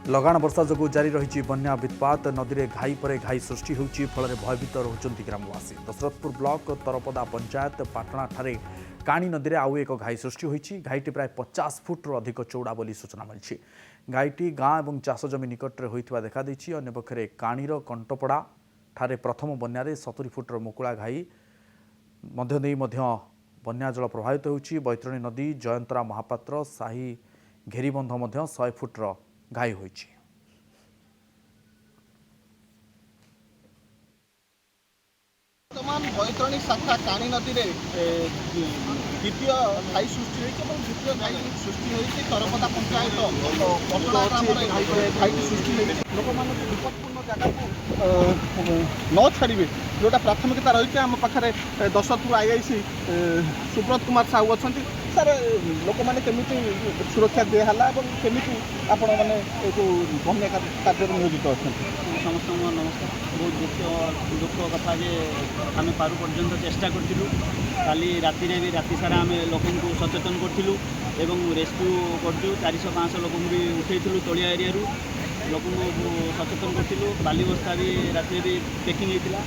लगाण वर्षा जो जारी रही बन्या वित्पात नदी में घाई पर घाई सृष्टि होती फल भयभीत रोचंती ग्रामवासी। दशरथपुर ब्लॉक तरपदा पंचायत पाटणा ठारे काणी नदी में आउ एक घाई सृष्टि होती। घाईटी प्राय 50 फुट अधिक चौड़ा बोली सूचना मिली। घाईटी गाँ और चाष जमी निकट में होता देखाई। अन्यपक्षे काणीर कंटपड़ा ठारे प्रथम बन्या 70 फुटर मुकुला घाई बन्या जल प्रभावित होती। बैतरणी नदी जयंतरा महापात्र साही घेरीबंध 100 फुटर घाई होईची। वर्तमान बैतरणी शाखा काणी नदी में द्वितीय घाई सृष्टि होती द्वितीय घाई सृष्टि होती तरपदा पंचायत पटना ग्राम घाई सृष्टि होती। लोक मान विपदपूर्ण जगह को न छाड़े जोटा प्राथमिकता रही आम पाखे दशरथपुर आईआईसी सुब्रत कुमार साहू अच्छा सर लोक मैंने केमी सुरक्षा दिहला केमी आपण मैंने जो बन्या कार्य नियोजित अच्छा समस्त नमस्कार। बहुत दुख कथा जे आम पारु पर्यंत चेष्टा करूँ काली राति भी राति सारा आम लोक सचेतन करूँ एवं रेस्क्यू करूँ 400-500 लोक भी उठेलु तलिया एरिया लोक सचेतन करूँ। बाली बस्ता भी राति भी पेकिंग होता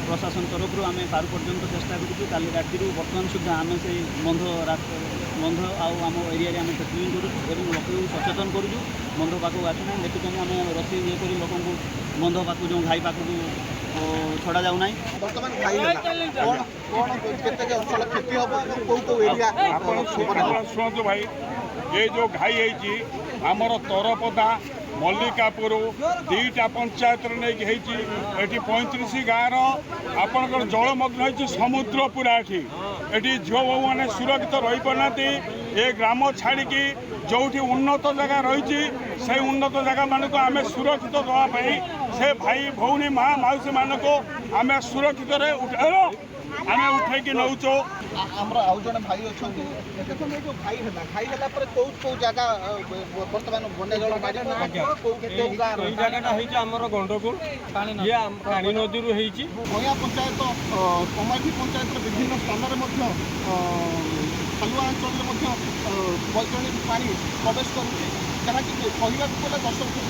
प्रशासन तरफ आम पारु पर्यंत चेष्टा करूँ। काली राति बर्तमान सुधा आम से बंध आम एरिया आम पेट्रोलिंग करूँ लोक सचेतन करूँ। बंध पाखक आसना देखुं आम रसी ये कर लोक बंध पाक जो घाई पाक छड़ा जाऊना बर्तमान घाई क्षति हम शुणु भाई ये जो घाई है आमर तरपदा मल्लिकापुर 2टा पंचायत नहीं 35 गाँव आपंकर जलमग्न हो समुद्र पूरा ये झील बहु मैंने सुरक्षित रही पाना ये ग्राम छाड़ी जो उन्नत जगह रही से उन्नत जगह मानक आम सुरक्षित देवाई से भाई भौणी माँ मौसी मानक आम सुरक्षित आम उठे नौचो आमर आउ जन भाई अच्छा देखो ये जो घाई है कौ कौ जगह बर्तमान बन्या जल जगह आमर गंडकुल ये काणी नदी भैया पंचायत कमाठी पंचायत विभिन्न स्थान में खालुआ अंचल बैतरणी पानी प्रवेश करुच्ची जहाँकि कहवाक गले दशरथपुर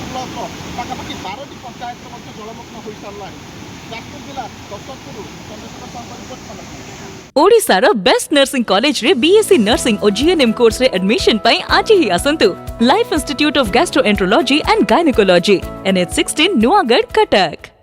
ब्लॉक पाखापाखि 12टी पंचायत जलमग्न हो सारा। जाजपुर जिला दशरथपुर चंद्रशेखर साहू रिपोर्ट। ओडिशार बेस्ट नर्सिंग कॉलेज रे बीएससी नर्सिंग और जीएनएम कोर्स रे एडमिशन पाई आज ही आसंतु life institute of gastroenterology and gynaecology NH16 Nuagarh Cuttack.